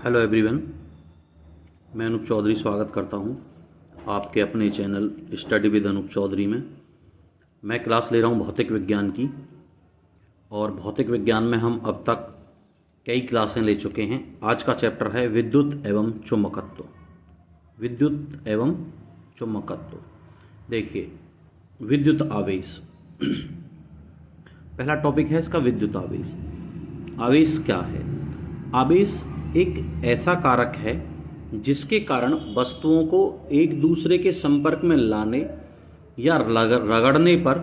Hello everyone, मैं अनूप चौधरी स्वागत करता हूं आपके अपने channel study with Anoop Chaudhary में। मैं क्लास ले रहा हूं भौतिक विज्ञान की, और भौतिक विज्ञान में हम अब तक कई क्लासें ले चुके हैं। आज का चैप्टर है विद्युत एवं चुंबकत्व। विद्युत एवं चुंबकत्व। देखिए, विद्युत आवेश पहला टॉपिक है इसका, विद्युत आवेश। आवेश क्या है? आवेश एक ऐसा कारक है जिसके कारण वस्तुओं को एक दूसरे के संपर्क में लाने या रगड़ने पर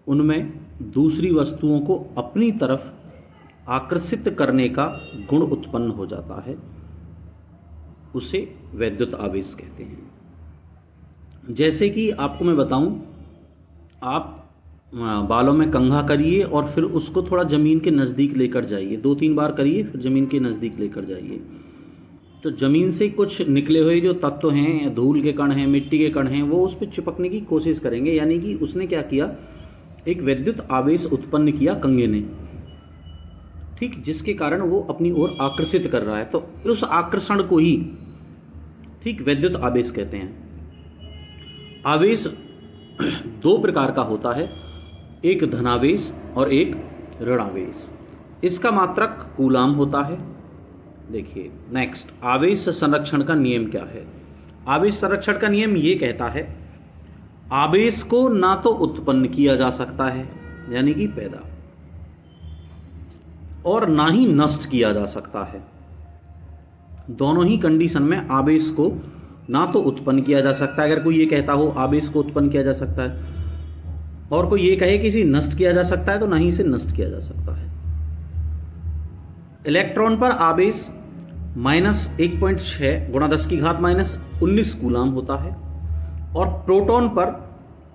उनमें दूसरी वस्तुओं को अपनी तरफ आकर्षित करने का गुण उत्पन्न हो जाता है। उसे वैद्युत आवेश कहते हैं। जैसे कि आपको मैं बताऊं, आप बालों में कंघा करिए और फिर उसको थोड़ा ज़मीन के नज़दीक लेकर जाइए। 2-3 बार करिए, फिर ज़मीन के नज़दीक लेकर जाइए, तो ज़मीन से कुछ निकले हुए जो तत्व हैं, धूल के कण हैं, मिट्टी के कण हैं, वो उस पर चिपकने की कोशिश करेंगे। यानी कि उसने क्या किया, एक वैद्युत आवेश उत्पन्न किया कंघे ने, ठीक, जिसके कारण वो अपनी ओर आकर्षित कर रहा है। तो उस आकर्षण को ही ठीक वैद्युत आवेश कहते हैं। आवेश 2 प्रकार का होता है, एक धनावेश और एक ऋणावेश। इसका मात्रक कूलाम होता है। देखिए नेक्स्ट, आवेश संरक्षण का नियम क्या है? आवेश संरक्षण का नियम ये कहता है, आवेश को ना तो उत्पन्न किया जा सकता है यानी कि पैदा, और ना ही नष्ट किया जा सकता है। दोनों ही कंडीशन में आवेश को ना तो उत्पन्न किया जा सकता है। अगर कोई ये कहता हो आवेश को उत्पन्न किया जा सकता है, और कोई ये कहे कि इसे नष्ट किया जा सकता है, तो ना ही इसे नष्ट किया जा सकता है। इलेक्ट्रॉन पर आवेश -1.6 × 10⁻⁻19 कूलाम होता है, और प्रोटॉन पर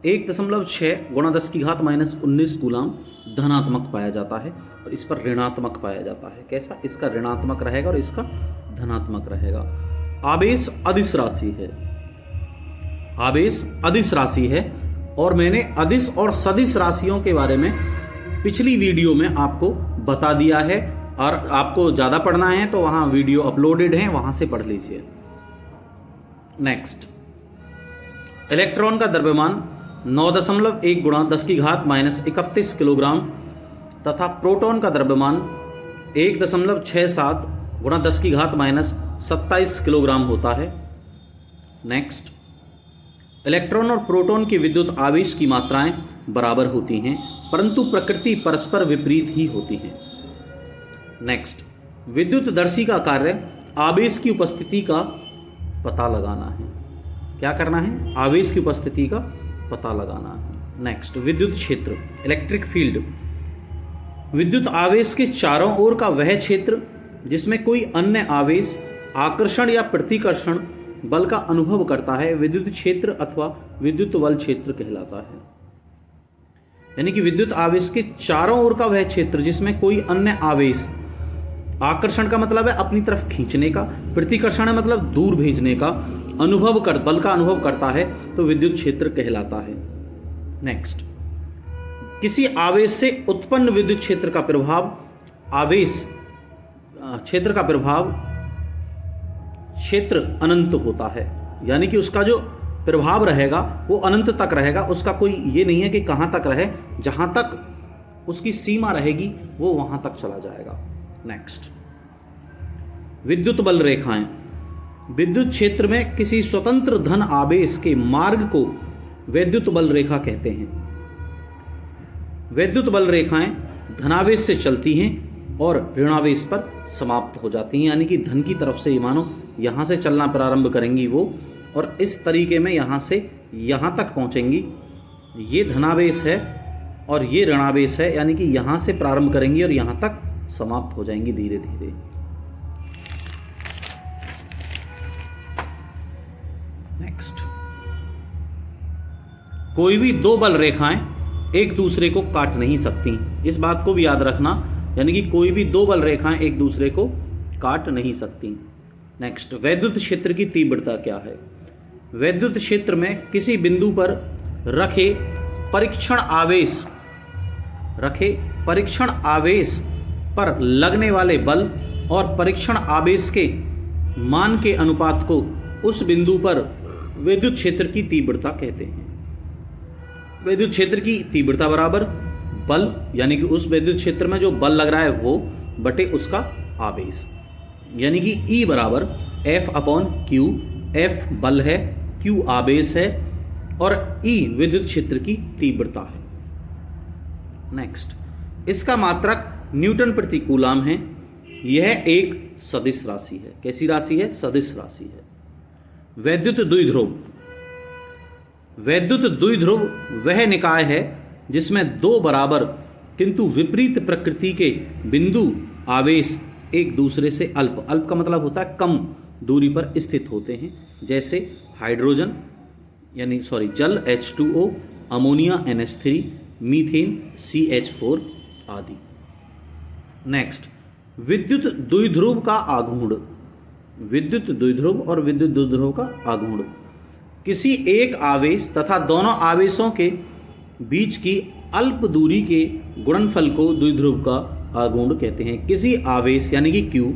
1.6 × 10⁻⁻19 कूलाम धनात्मक पाया जाता है, और इस पर ऋणात्मक पाया जाता है। कैसा? इसका ऋणात्मक रहेगा और इसका धनात्मक रहेगा। आवेश अदिश राशि है। आवेश अदिश राशि है, और मैंने अदिश और सदिश राशियों के बारे में पिछली वीडियो में आपको बता दिया है, और आपको ज़्यादा पढ़ना है तो वहाँ वीडियो अपलोडेड है, वहाँ से पढ़ लीजिए। नेक्स्ट, इलेक्ट्रॉन का द्रव्यमान 9.1 × 10⁻31 किलोग्राम तथा प्रोटॉन का द्रव्यमान 1.67 × 10⁻27 किलोग्राम होता है। नेक्स्ट, इलेक्ट्रॉन और प्रोटॉन के विद्युत आवेश की मात्राएं बराबर होती हैं, परंतु प्रकृति परस्पर विपरीत ही होती हैं। नेक्स्ट, विद्युतदर्शी का कार्य आवेश की उपस्थिति का पता लगाना है। क्या करना है? आवेश की उपस्थिति का पता लगाना है। नेक्स्ट, विद्युत क्षेत्र, इलेक्ट्रिक फील्ड। विद्युत आवेश के चारों ओर का वह क्षेत्र जिसमें कोई अन्य आवेश आकर्षण या प्रतिकर्षण बल का अनुभव करता है, विद्युत क्षेत्र अथवा विद्युत बल क्षेत्र कहलाता है। यानी कि विद्युत आवेश के चारों ओर का वह क्षेत्र जिसमें कोई अन्य आवेश, आकर्षण का मतलब है अपनी तरफ खींचने का, प्रतिकर्षण है मतलब दूर भेजने का, बल का अनुभव करता है, तो विद्युत क्षेत्र कहलाता है। नेक्स्ट, किसी आवेश से उत्पन्न विद्युत क्षेत्र का प्रभाव क्षेत्र अनंत होता है। यानी कि उसका जो प्रभाव रहेगा वो अनंत तक रहेगा। उसका कोई ये नहीं है कि कहाँ तक रहे, जहाँ तक उसकी सीमा रहेगी वो वहाँ तक चला जाएगा। नेक्स्ट, विद्युत बल रेखाएं। विद्युत क्षेत्र में किसी स्वतंत्र धन आवेश के मार्ग को वैद्युत बल रेखा कहते हैं। वैद्युत बल रेखाएं धनावेश से चलती हैं और ऋणावेश पर समाप्त हो जाती हैं। यानी कि धन की तरफ से मानो यहाँ से चलना प्रारंभ करेंगी वो, और इस तरीके में यहाँ से यहाँ तक पहुँचेंगी। ये धनावेश है और ये ऋणावेश है, यानी कि यहाँ से प्रारंभ करेंगी और यहाँ तक समाप्त हो जाएंगी धीरे धीरे। नेक्स्ट, कोई भी 2 बल रेखाएं एक दूसरे को काट नहीं सकती। इस बात को भी याद रखना, यानी कि कोई भी 2 बल रेखाएं एक दूसरे को काट नहीं सकती। नेक्स्ट, वैद्युत क्षेत्र की तीव्रता क्या है? वैद्युत क्षेत्र में किसी बिंदु पर रखे परीक्षण आवेश पर लगने वाले बल और परीक्षण आवेश के मान के अनुपात को उस बिंदु पर विद्युत क्षेत्र की तीव्रता कहते हैं। विद्युत क्षेत्र की तीव्रता बराबर बल, यानी कि उस विद्युत क्षेत्र में जो बल लग रहा है वो बटे उसका आवेश, यानी कि E बराबर F/Q। F बल है, Q आवेश है और E विद्युत क्षेत्र की तीव्रता है। नेक्स्ट, इसका मात्रक न्यूटन प्रति कूलाम है। यह एक सदिश राशि है। कैसी राशि है? सदिश राशि है। वैद्युत द्विध्रुव। वैद्युत द्विध्रुव वह निकाय है जिसमें दो बराबर किंतु विपरीत प्रकृति के बिंदु आवेश एक दूसरे से अल्प, अल्प का मतलब होता है कम दूरी पर स्थित होते हैं, जैसे हाइड्रोजन जल H2O, ammonia NH3, methane CH4 आदि। नेक्स्ट, विद्युत द्विध्रुव का आघूर्ण। विद्युत द्विध्रुव और विद्युत द्विध्रुव का आघूर्ण किसी एक आवेश तथा दोनों आवेशों के बीच की अल्प दूरी के गुणनफल को द्विध्रुव का आघूर्ण कहते हैं। किसी आवेश यानी कि Q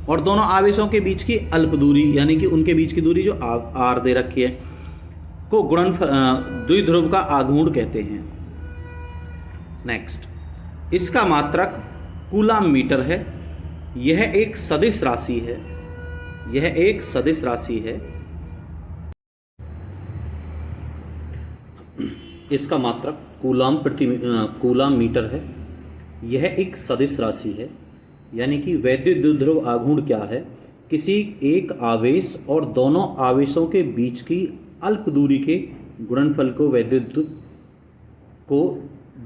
और दोनों आवेशों के बीच की अल्प दूरी यानी कि उनके बीच की दूरी जो R दे रखी है को गुणनफल द्विध्रुव का आघूर्ण कहते हैं। नेक्स्ट, इसका मात्रक कूलाम मीटर है। यह एक सदिश राशि है। यह एक सदिश राशि है। इसका मात्रक कूलाम मीटर है। यह एक सदिश राशि है, यानी कि वैद्युत द्विध्रुव आघूर्ण क्या है? किसी एक आवेश और दोनों आवेशों के बीच की अल्प दूरी के गुणनफल को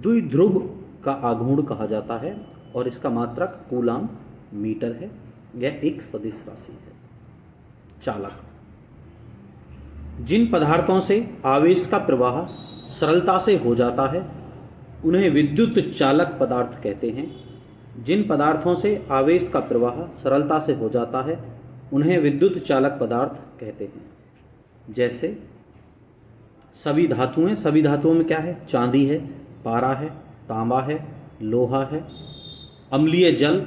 द्विध्रुव का आघूर्ण कहा जाता है और इसका मात्रक कूलाम मीटर है। यह एक सदिश राशि है। चालक। जिन पदार्थों से आवेश का प्रवाह सरलता से हो जाता है उन्हें विद्युत चालक पदार्थ कहते हैं। जिन पदार्थों से आवेश का प्रवाह सरलता से हो जाता है उन्हें विद्युत चालक पदार्थ कहते हैं। जैसे सभी धातुएं। सभी धातुओं में क्या है? चांदी है, पारा है, तांबा है, लोहा है, अम्लीय जल,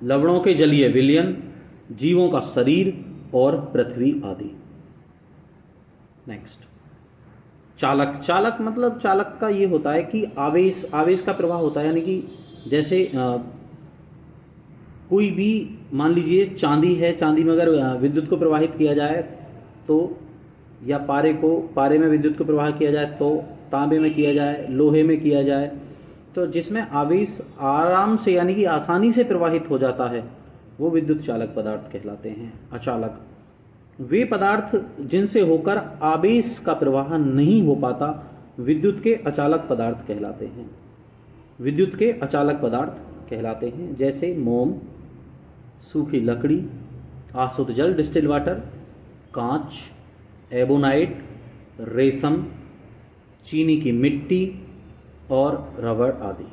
लवणों के जलीय विलयन, जीवों का शरीर और पृथ्वी आदि। नेक्स्ट, चालक। चालक मतलब चालक का ये होता है कि आवेश का प्रवाह होता है, यानी कि जैसे कोई भी मान लीजिए चांदी है, चांदी में अगर विद्युत को प्रवाहित किया जाए तो, या पारे में विद्युत को प्रवाह किया जाए तो, तांबे में किया जाए, लोहे में किया जाए, तो जिसमें आवेश आराम से यानी कि आसानी से प्रवाहित हो जाता है वो विद्युत चालक पदार्थ कहलाते हैं। अचालक वे पदार्थ जिनसे होकर आवेश का प्रवाह नहीं हो पाता विद्युत के अचालक पदार्थ कहलाते हैं। विद्युत के अचालक पदार्थ कहलाते हैं, जैसे मोम, सूखी लकड़ी, आसुत जल डिस्टिल वाटर, कांच, एबोनाइट, रेशम, चीनी की मिट्टी और रबड़ आदि।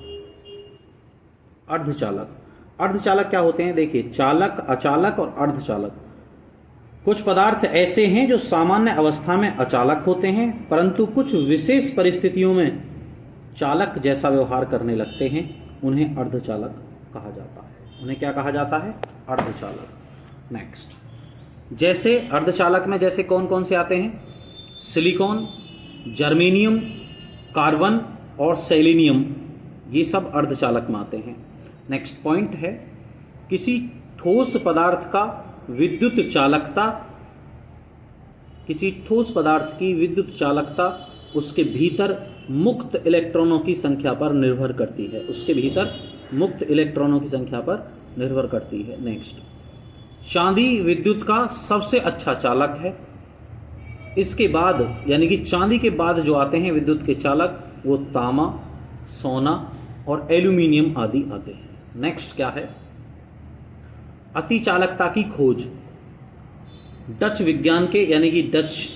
अर्धचालक। अर्धचालक क्या होते हैं? देखिए, चालक, अचालक और अर्धचालक। कुछ पदार्थ ऐसे हैं जो सामान्य अवस्था में अचालक होते हैं परंतु कुछ विशेष परिस्थितियों में चालक जैसा व्यवहार करने लगते हैं, उन्हें अर्धचालक कहा जाता है। उन्हें क्या कहा जाता है? अर्धचालक। नेक्स्ट, जैसे अर्धचालक में जैसे कौन कौन से आते हैं? सिलिकॉन, जर्मेनियम, कार्बन और सेलेनियम, ये सब अर्धचालक में आते हैं। नेक्स्ट पॉइंट है, किसी ठोस पदार्थ का विद्युत चालकता, किसी ठोस पदार्थ की विद्युत चालकता उसके भीतर मुक्त इलेक्ट्रॉनों की संख्या पर निर्भर करती है। उसके भीतर मुक्त इलेक्ट्रॉनों की संख्या पर निर्भर करती है। नेक्स्ट, चांदी विद्युत का सबसे अच्छा चालक है। इसके बाद यानी कि चांदी के बाद जो आते हैं विद्युत के चालक वो तांबा, सोना और एल्यूमिनियम आदि आते हैं। नेक्स्ट क्या है? अतिचालकता की खोज। डच विज्ञान के यानी कि डच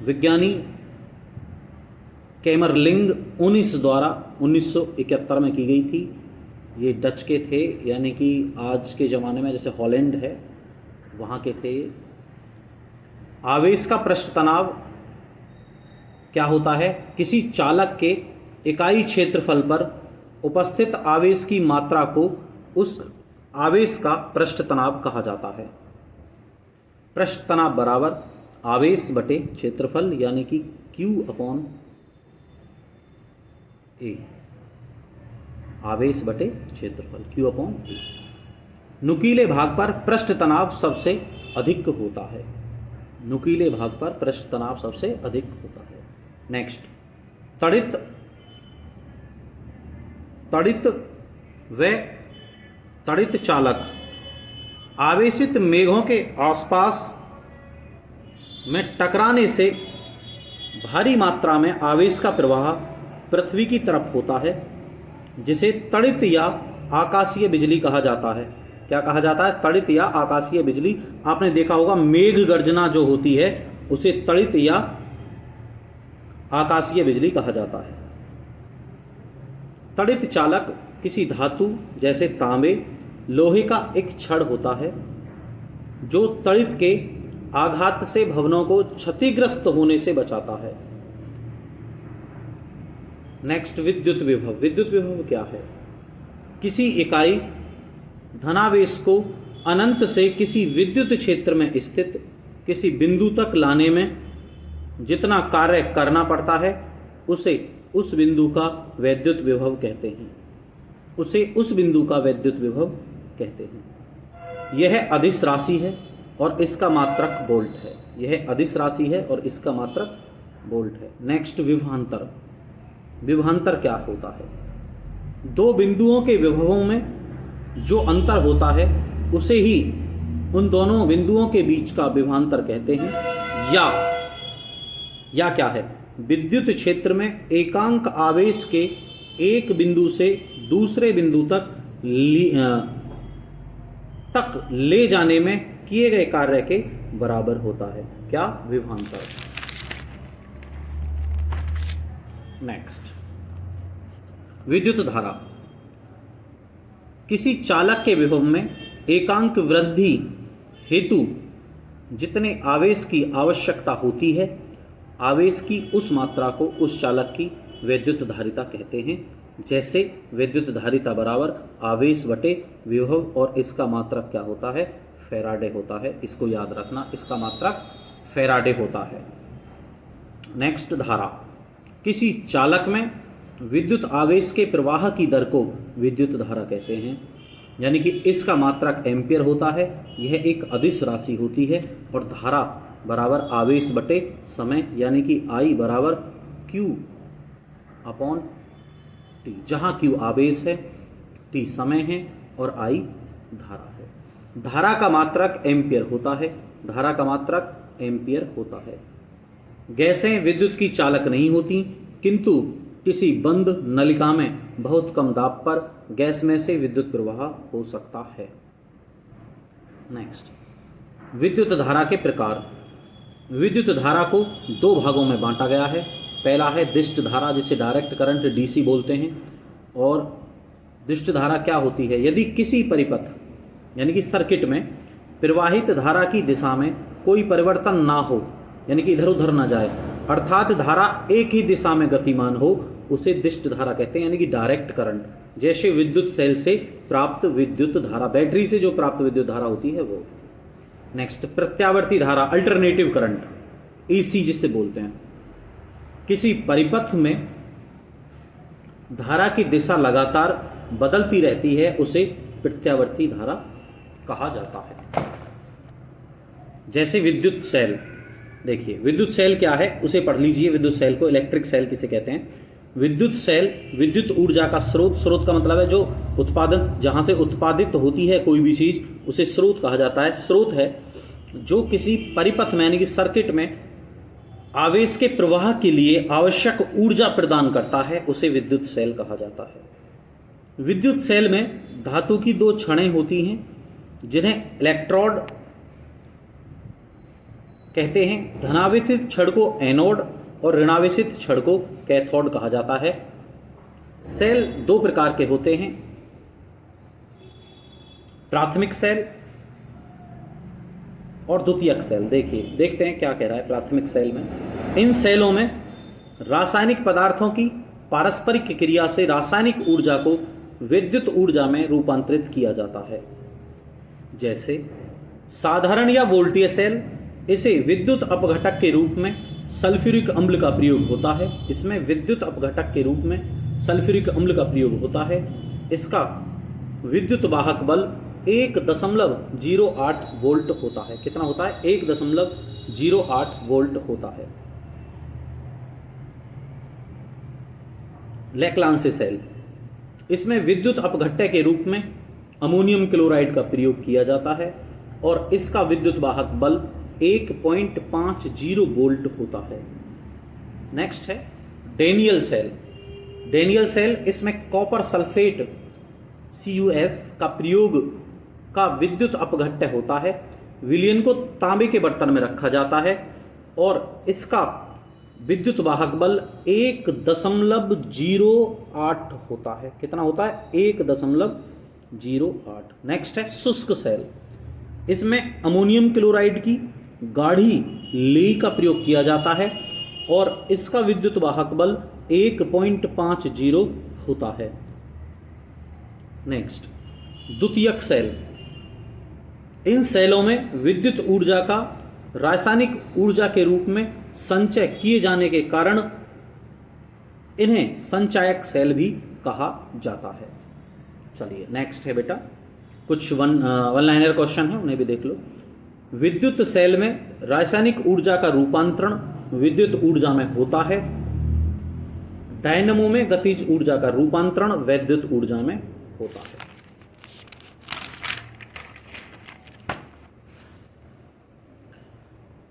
विज्ञानी कैमरलिंग 19 द्वारा 1971 में की गई थी। ये डच के थे, यानी कि आज के ज़माने में जैसे हॉलैंड है वहाँ के थे। आवेश का पृष्ठ तनाव क्या होता है? किसी चालक के इकाई क्षेत्रफल पर उपस्थित आवेश की मात्रा को उस आवेश का पृष्ठ तनाव कहा जाता है। पृष्ठ तनाव बराबर आवेश बटे क्षेत्रफल यानी कि Q/A, आवेश बटे क्षेत्रफल Q/A। नुकीले भाग पर पृष्ठ तनाव सबसे अधिक होता है। नुकीले भाग पर पृष्ठ तनाव सबसे अधिक होता है। नेक्स्ट, तड़ित चालक आवेशित मेघों के आसपास में टकराने से भारी मात्रा में आवेश का प्रवाह पृथ्वी की तरफ होता है, जिसे तड़ित या आकाशीय बिजली कहा जाता है। क्या कहा जाता है? तड़ित या आकाशीय बिजली। आपने देखा होगा मेघ गर्जना जो होती है उसे तड़ित या आकाशीय बिजली कहा जाता है। तड़ित चालक किसी धातु जैसे तांबे, लोहे का एक छड़ होता है जो तड़ित के आघात से भवनों को क्षतिग्रस्त होने से बचाता है। नेक्स्ट, विद्युत विभव। विद्युत विभव क्या है? किसी इकाई धनावेश को अनंत से किसी विद्युत क्षेत्र में स्थित किसी बिंदु तक लाने में जितना कार्य करना पड़ता है उसे उस बिंदु का वैद्युत विभव कहते हैं। उसे उस बिंदु का वैद्युत विभव कहते हैं। यह अदिश राशि है और इसका मात्रक वोल्ट है। यह अदिश राशि है और इसका मात्रक वोल्ट है। नेक्स्ट, विभवांतर। विभवांतर क्या होता है? दो बिंदुओं के विभवों में जो अंतर होता है उसे ही उन दोनों बिंदुओं के बीच का विभवांतर कहते हैं। या क्या है? विद्युत क्षेत्र में एकांक आवेश के एक बिंदु से दूसरे बिंदु तक ले जाने में किए गए कार्य के बराबर होता है। क्या? विभवांतर। नेक्स्ट, विद्युत धारा। किसी चालक के विभव में एकांक वृद्धि हेतु जितने आवेश की आवश्यकता होती है, आवेश की उस मात्रा को उस चालक की वैद्युत धारिता कहते हैं। जैसे विद्युत धारिता बराबर आवेश बटे विभव और इसका मात्रक क्या होता है? फैराडे होता है। इसको याद रखना, इसका मात्रक फैराडे होता है। नेक्स्ट, धारा। किसी चालक में विद्युत आवेश के प्रवाह की दर को विद्युत धारा कहते हैं, यानी कि इसका मात्रक एम्पियर होता है। यह एक अदिश राशि होती है और धारा बराबर आवेश बटे समय, यानी कि I बराबर Q/T, जहाँ Q आवेश है, T समय है और I धारा है। धारा का मात्रक एम्पियर होता है। धारा का मात्रक एम्पियर होता है। गैसें विद्युत की चालक नहीं होती, किंतु किसी बंद नलिका में बहुत कम दाब पर गैस में से विद्युत प्रवाह हो सकता है। नेक्स्ट, विद्युत धारा के प्रकार। विद्युत धारा को दो भागों में बांटा गया है। पहला है दिष्ट धारा, जिसे डायरेक्ट करंट DC बोलते हैं। और दिष्ट धारा क्या होती है? यदि किसी परिपथ यानी कि सर्किट में प्रवाहित धारा की दिशा में कोई परिवर्तन ना हो, यानी कि इधर उधर ना जाए, अर्थात धारा एक ही दिशा में गतिमान हो, उसे दिष्ट धारा कहते हैं, यानी कि डायरेक्ट करंट। जैसे विद्युत सेल से प्राप्त विद्युत धारा, बैटरी से जो प्राप्त विद्युत धारा होती है वो। नेक्स्ट, प्रत्यावर्ती धारा, अल्टरनेटिव करंट, AC जिसे बोलते हैं। किसी परिपथ में धारा की दिशा लगातार बदलती रहती है, उसे प्रत्यावर्ती धारा कहा जाता है। जैसे विद्युत सेल, देखिए विद्युत सेल क्या है उसे पढ़ लीजिए। विद्युत सेल को इलेक्ट्रिक सेल किसे कहते हैं? विद्युत सेल विद्युत ऊर्जा का स्रोत। स्रोत का मतलब है जो उत्पादन, जहाँ से उत्पादित होती है कोई भी चीज़, उसे स्रोत कहा जाता है। स्रोत है जो किसी परिपथ में यानी कि सर्किट में आवेश के प्रवाह के लिए आवश्यक ऊर्जा प्रदान करता है, उसे विद्युत सेल कहा जाता है। विद्युत सेल में धातु की दो छड़ें होती हैं जिन्हें इलेक्ट्रोड कहते हैं। धनावेशित छड़ को एनोड और ऋणावेशित छड़ को कैथोड कहा जाता है। सेल दो प्रकार के होते हैं, प्राथमिक सेल और द्वितीयक सेल। देखते हैं क्या कह रहा है प्राथमिक सेल में। इन सेलों में रासायनिक पदार्थों की पारस्परिक क्रिया से रासायनिक ऊर्जा को विद्युत ऊर्जा में रूपांतरित किया जाता है। जैसे साधारण या वोल्टीय सेल, इसे विद्युत अपघटक के रूप में सल्फ्यूरिक अम्ल का प्रयोग होता है। इसमें विद्युत अपघटक के रूप में सल्फ्यूरिक अम्ल का प्रयोग होता है। इसका विद्युत वाहक बल 1.08 वोल्ट होता है। कितना होता है? 1.08 वोल्ट होता है। लेक्लांसी सेल, इसमें विद्युत अपघट्य के रूप में अमोनियम क्लोराइड का प्रयोग किया जाता है और इसका विद्युत वाहक बल 1.50 वोल्ट होता है। नेक्स्ट है डेनियल सेल। डेनियल सेल, इसमें कॉपर सल्फेट CuS का प्रयोग का विद्युत अपघट्य होता है। विलयन को तांबे के बर्तन में रखा जाता है और इसका विद्युत वाहक बल 1.08 होता है। कितना होता है? 1.08। नेक्स्ट है शुष्क सेल। इसमें अमोनियम क्लोराइड की गाढ़ी लेई का प्रयोग किया जाता है और इसका विद्युत वाहक बल 1.50 होता है। नेक्स्ट द्वितीयक सेल। इन सेलों में विद्युत ऊर्जा का रासायनिक ऊर्जा के रूप में संचय किए जाने के कारण इन्हें संचायक सेल भी कहा जाता है। चलिए नेक्स्ट है बेटा, कुछ वन लाइनर क्वेश्चन है, उन्हें भी देख लो। विद्युत सेल में रासायनिक ऊर्जा का रूपांतरण विद्युत ऊर्जा में होता है। डायनमो में गतिज ऊर्जा का रूपांतरण वैद्युत ऊर्जा में होता है।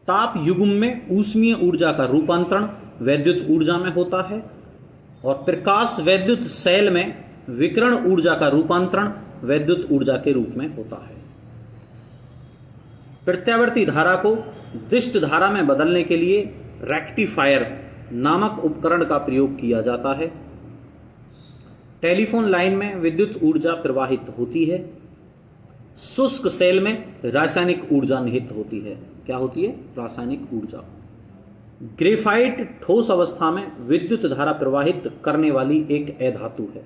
ताप युग्म में ऊष्मीय ऊर्जा का रूपांतरण वैद्युत ऊर्जा में होता है और प्रकाश वैद्युत सेल में विकिरण ऊर्जा का रूपांतरण वैद्युत ऊर्जा के रूप में होता है। प्रत्यावर्ती धारा को दिष्ट धारा में बदलने के लिए रेक्टिफायर नामक उपकरण का प्रयोग किया जाता है। टेलीफोन लाइन में विद्युत ऊर्जा प्रवाहित होती है। शुष्क सेल में रासायनिक ऊर्जा निहित होती है। क्या होती है? रासायनिक ऊर्जा। ग्रेफाइट ठोस अवस्था में विद्युत धारा प्रवाहित करने वाली एक अधातु है।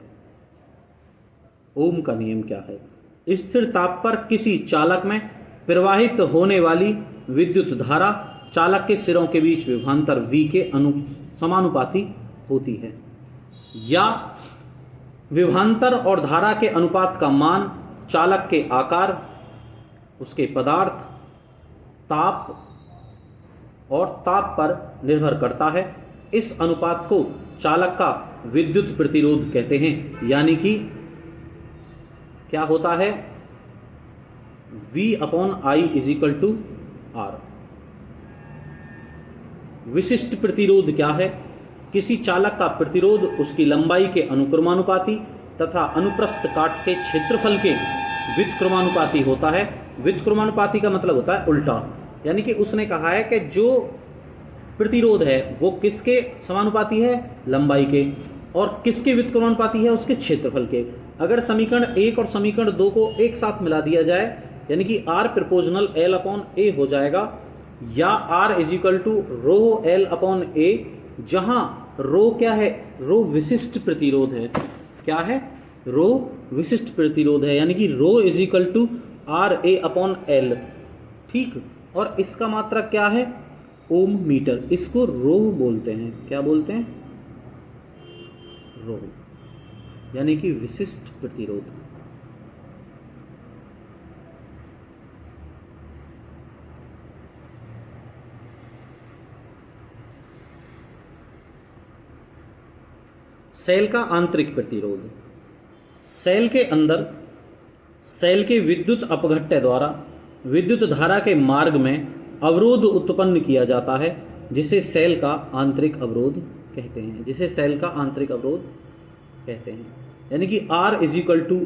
ओम का नियम क्या है? स्थिर ताप पर किसी चालक में प्रवाहित होने वाली विद्युत धारा चालक के सिरों के बीच विभवांतर V के समानुपाती होती है, या विभवांतर और धारा के अनुपात का मान चालक के आकार, उसके पदार्थ, ताप और ताप पर निर्भर करता है। इस अनुपात को चालक का विद्युत प्रतिरोध कहते हैं। यानी कि क्या होता है? V/I = R। विशिष्ट प्रतिरोध क्या है? किसी चालक का प्रतिरोध उसकी लंबाई के अनुक्रमानुपाती तथा अनुप्रस्थ काट के क्षेत्रफल के व्युत्क्रमानुपाती होता है। व्युत्क्रमानुपाती का मतलब होता है उल्टा, यानी कि उसने कहा है कि जो प्रतिरोध है वो किसके समानुपाती है? लंबाई के। और किसके व्युत्क्रमानुपाती है? उसके क्षेत्रफल के। अगर समीकरण 1 और समीकरण 2 को एक साथ मिला दिया जाए, यानी कि R प्रोपोर्शनल L/A हो जाएगा, या R = ρL/A, जहां रो क्या है? रो विशिष्ट प्रतिरोध है। क्या है? रो विशिष्ट प्रतिरोध है, यानी कि रो = RA/L। ठीक। और इसका मात्रक क्या है? ओम मीटर। इसको रो बोलते हैं। क्या बोलते हैं? रो, यानी कि विशिष्ट प्रतिरोध। सेल का आंतरिक प्रतिरोध। सेल के अंदर सेल के विद्युत अपघट्य द्वारा विद्युत धारा के मार्ग में अवरोध उत्पन्न किया जाता है, जिसे सेल का आंतरिक अवरोध कहते हैं। जिसे सेल का आंतरिक अवरोध कहते हैं। यानी कि R =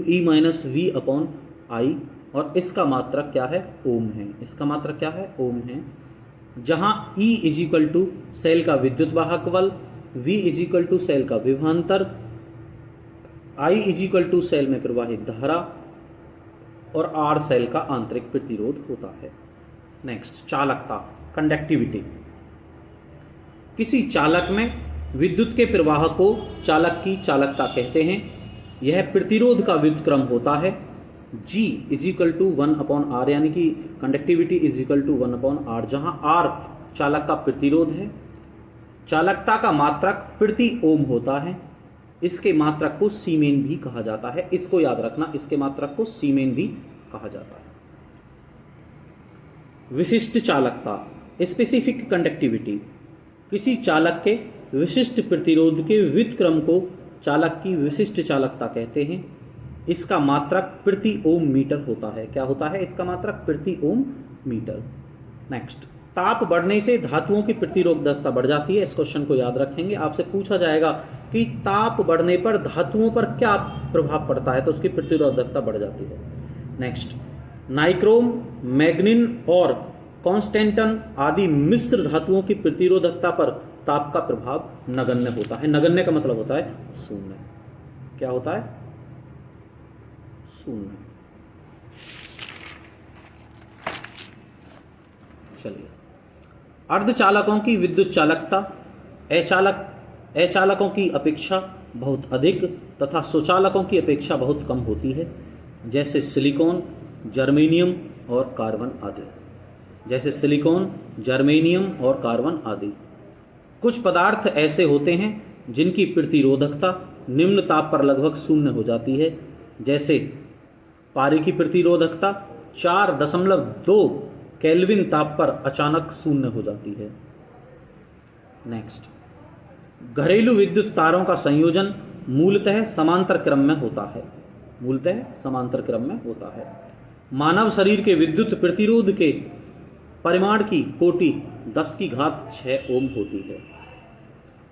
E-V/I, और इसका मात्रक क्या है? ओम है। इसका मात्रक क्या है? ओम है। जहां E = सेल का विद्युत वाहक बल, V = सेल का विभवांतर, I = सेल में प्रवाहित धारा, और R सेल का आंतरिक प्रतिरोध होता है। नेक्स्ट, चालकता, कंडक्टिविटी। किसी चालक में विद्युत के प्रवाह को चालक की चालकता कहते हैं। यह प्रतिरोध का व्युत्क्रम होता है। G is equal to 1/r, यानी कि conductivity is equal to 1/r, जहां R चालक का प्रतिरोध है, चालकता का मात्रक प्रति ओम होता है, इसके मात्रक को सीमेन भी कहा जाता है। इसको याद रखना, इसके मात्रक को सीमेन भी कहा जाता है। विशिष्ट चालकता, स्पेसिफिक कंडक्टिविटी, किसी चालक के विशिष्ट प्रतिरोध के व्युत्क्रम को चालक की विशिष्ट चालकता कहते हैं। इसका मात्रक प्रति ओम मीटर होता है। क्या होता है? इसका मात्रक प्रति ओम मीटर। नेक्स्ट, ताप बढ़ने से धातुओं की प्रतिरोधकता बढ़ जाती है। इस क्वेश्चन को याद रखेंगे, आपसे पूछा जाएगा कि ताप बढ़ने पर धातुओं पर क्या प्रभाव पड़ता है, तो उसकी प्रतिरोधकता बढ़ जाती है। नेक्स्ट, नाइक्रोम, मैग्नीन और कॉन्स्टेंटन आदि मिश्र धातुओं की प्रतिरोधकता पर ताप का प्रभाव नगण्य होता है। नगण्य का मतलब होता है शून्य। क्या होता है? शून्य। चलिए, अर्धचालकों की विद्युत चालकता अचालकों की अपेक्षा बहुत अधिक तथा स्वचालकों की अपेक्षा बहुत कम होती है, जैसे सिलिकॉन, जर्मेनियम और कार्बन आदि। जैसे सिलिकॉन, जर्मेनियम और कार्बन आदि। कुछ पदार्थ ऐसे होते हैं जिनकी प्रतिरोधकता निम्न ताप पर लगभग शून्य हो जाती है, जैसे पारे की प्रतिरोधकता 4.2 केल्विन ताप पर अचानक शून्य हो जाती है। नेक्स्ट, घरेलू विद्युत तारों का संयोजन मूलतः समांतर क्रम में होता है। मूलतः समांतर क्रम में होता है। मानव शरीर के विद्युत प्रतिरोध के परिमाण की कोटि 10⁶ ओम होती है।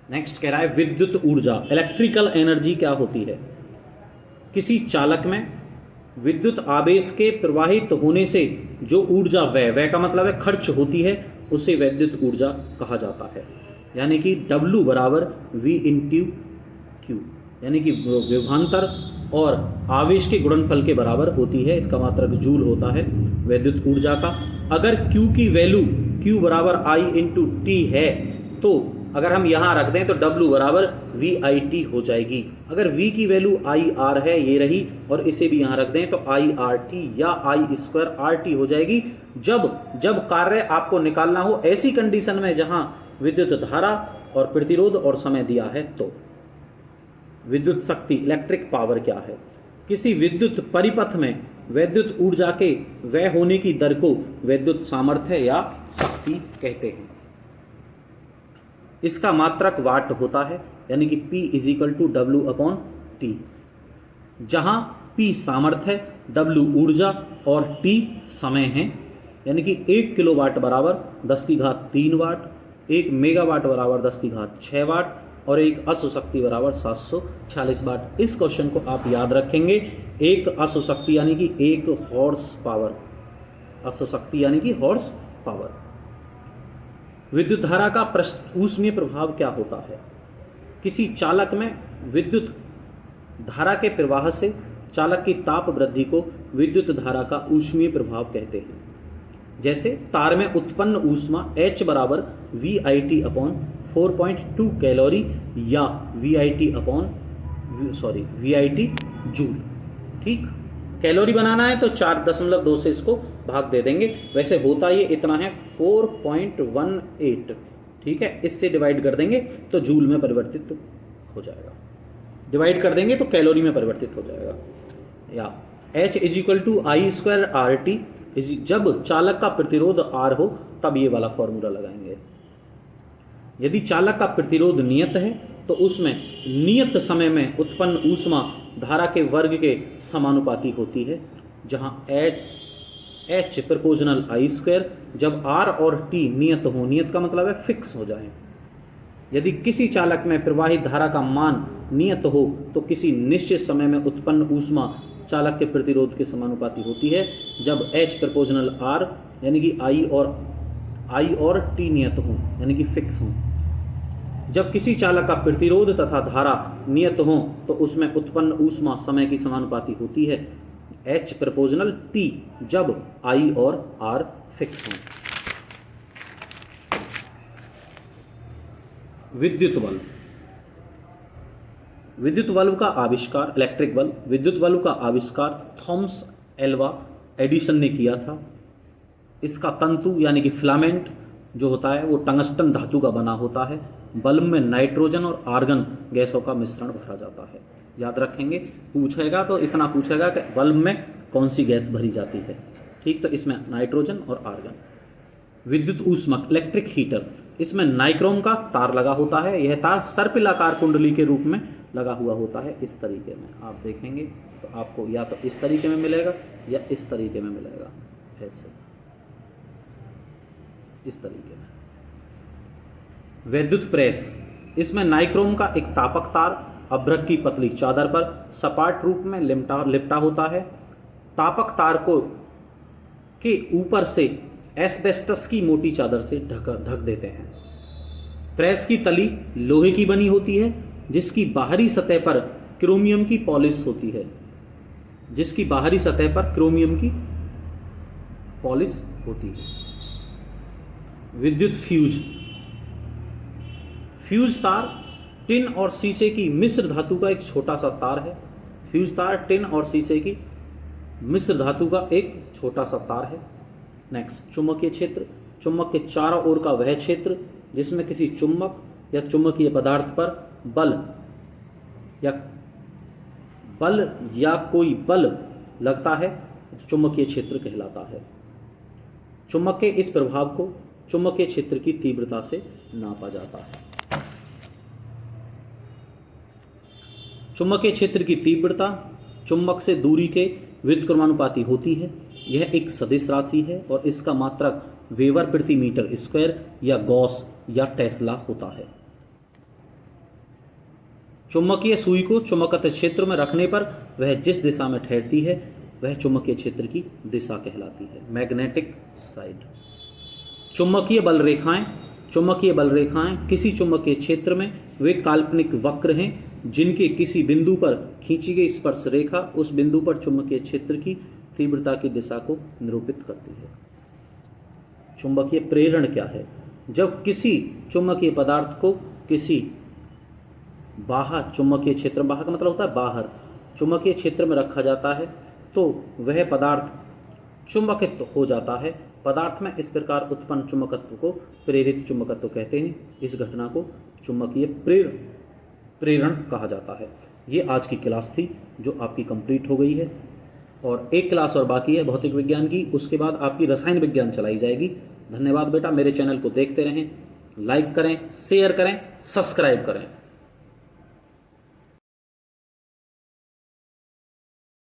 नेक्स्ट कह रहा है विद्युत ऊर्जा, इलेक्ट्रिकल एनर्जी क्या होती है? किसी चालक में विद्युत आवेश के प्रवाहित होने से जो ऊर्जा व्यय का मतलब है खर्च होती है, उसे विद्युत ऊर्जा कहा जाता है। यानी कि W बराबर V इंटू Q, यानी कि विभवांतर और आवेश के गुणनफल के बराबर होती है। इसका मात्रक जूल होता है विद्युत ऊर्जा का। अगर Q की वैल्यू Q बराबर I इंटू T है, तो अगर हम यहाँ रख दें तो W बराबर VIT हो जाएगी। अगर V की वैल्यू IR है, ये रही, और इसे भी यहाँ रख दें तो IRT या I²RT हो जाएगी। जब कार्य आपको निकालना हो ऐसी कंडीशन में जहाँ विद्युत धारा और प्रतिरोध और समय दिया है। तो विद्युत शक्ति, इलेक्ट्रिक पावर क्या है? किसी विद्युत परिपथ में विद्युत ऊर्जा के व्यय होने की दर को विद्युत सामर्थ्य या शक्ति कहते हैं। इसका मात्रक वाट होता है, यानी कि P = W/T, जहां P सामर्थ्य, W ऊर्जा और T समय है। यानी कि 1 किलोवाट बराबर 10⁻³ वाट, 1 मेगावाट बराबर 10⁻6 वाट और 1 अश्वशक्ति बराबर 746 वाट। इस क्वेश्चन को आप याद रखेंगे। 1 अश्वशक्ति यानी कि 1 हॉर्स पावर, अश्वशक्ति यानी कि हॉर्स पावर। विद्युत धारा का ऊष्मीय प्रभाव क्या होता है? किसी चालक में विद्युत धारा के प्रवाह से चालक की ताप वृद्धि को विद्युत धारा का ऊष्मीय प्रभाव कहते हैं। जैसे तार में उत्पन्न ऊष्मा H बराबर VIT/4.2 कैलोरी या VIT जूल। ठीक, कैलोरी बनाना है तो 4.2 से इसको भाग दे देंगे। वैसे होता ये इतना है 4.18। ठीक है, इससे डिवाइड कर देंगे तो जूल में परिवर्तित हो जाएगा। डिवाइड कर देंगे तो कैलोरी में परिवर्तित हो जाएगा। या H = I²RT, जब चालक का प्रतिरोध R हो तब ये वाला फॉर्मूला लगाएंगे। यदि चालक का प्रतिरोध नियत है तो उसमें नियत समय में उत्पन्न ऊष्मा धारा के वर्ग के समानुपाती होती है, जहां H प्रोपोर्शनल I², जब R और T नियत हो। नियत का मतलब है फिक्स हो जाए। यदि किसी चालक में प्रवाहित धारा का मान नियत हो तो किसी निश्चित समय में उत्पन्न ऊष्मा चालक के प्रतिरोध के समानुपाती होती है, जब H प्रोपोर्शनल R यानी कि I और T नियत हो, यानी कि फिक्स हो। जब किसी चालक का प्रतिरोध तथा धारा नियत हो तो उसमें उत्पन्न ऊष्मा समय की समानुपाती होती है, H प्रोपोर्शनल T, जब I और R फिक्स हो। विद्युत बल्ब, विद्युत बल्ब का आविष्कार, इलेक्ट्रिक बल्ब, विद्युत बल्ब का आविष्कार थॉमस एल्वा एडिसन ने किया था। इसका तंतु यानी कि फिलामेंट जो होता है वो टंगस्टन धातु का बना होता है। बल्ब में नाइट्रोजन और आर्गन गैसों का मिश्रण भरा जाता है। याद रखेंगे, पूछेगा तो इतना पूछेगा कि बल्ब में कौन सी गैस भरी जाती है। ठीक, तो इसमें नाइट्रोजन और आर्गन। विद्युत ऊष्मक इलेक्ट्रिक हीटर, इसमें नाइक्रोम का तार लगा होता है। यह तार सर्पिलाकार कुंडली के रूप में लगा हुआ होता है। इस तरीके में आप देखेंगे तो आपको या तो इस तरीके में मिलेगा या इस तरीके में मिलेगा, ऐसे इस तरीके में। वैद्युत प्रेस, इसमें नाइक्रोम का एक तापक तार अभ्रक की पतली चादर पर सपाट रूप में लिपटा होता है। तापक तार को के ऊपर से एस्बेस्टस की मोटी चादर से ढक देते हैं। प्रेस की तली लोहे की बनी होती है जिसकी बाहरी सतह पर क्रोमियम की पॉलिश होती है। जिसकी बाहरी सतह पर क्रोमियम की पॉलिश होती है। विद्युत फ्यूज, फ्यूज तार टिन और शीशे की मिश्र धातु का एक छोटा सा तार है। फ्यूज तार टिन और शीशे की मिश्र धातु का एक छोटा सा तार है। नेक्स्ट, चुंबकीय क्षेत्र, चुंबक के चारों ओर का वह क्षेत्र जिसमें किसी चुंबक या चुंबकीय पदार्थ पर बल या कोई बल लगता है तो चुंबकीय क्षेत्र कहलाता है। चुंबक के इस प्रभाव को चुंबकीय क्षेत्र की तीव्रता से नापा जाता है। चुंबकीय क्षेत्र की तीव्रता चुंबक से दूरी के व्युत्क्रमानुपाती होती है। यह एक सदिश राशि है और इसका मात्रक वेबर प्रति मीटर स्क्वायर या गॉस या टेस्ला होता है। चुंबकीय सुई को चुंबकत्व क्षेत्र में रखने पर वह जिस दिशा में ठहरती है वह चुंबकीय क्षेत्र की दिशा कहलाती है, मैग्नेटिक साइड। चुंबकीय बल रेखाएं, चुंबकीय बल रेखाएं किसी चुंबकीय क्षेत्र में वे काल्पनिक वक्र हैं जिनके किसी बिंदु पर खींची गई स्पर्श रेखा उस बिंदु पर चुंबकीय क्षेत्र की तीव्रता की दिशा को निरूपित करती है। चुंबकीय प्रेरण क्या है? जब किसी चुंबकीय पदार्थ को किसी बाहर चुंबकीय क्षेत्र, बाहर का मतलब होता है बाहर, चुंबकीय क्षेत्र में रखा जाता है तो वह पदार्थ चुंबकित हो जाता है। पदार्थ में इस प्रकार उत्पन्न चुंबकत्व को प्रेरित चुंबकत्व कहते हैं। इस घटना को चुंबकीय प्रेरण कहा जाता है। ये आज की क्लास थी जो आपकी कंप्लीट हो गई है और एक क्लास और बाकी है भौतिक विज्ञान की, उसके बाद आपकी रसायन विज्ञान चलाई जाएगी। धन्यवाद बेटा, मेरे चैनल को देखते रहें, लाइक करें, शेयर करें, सब्सक्राइब करें।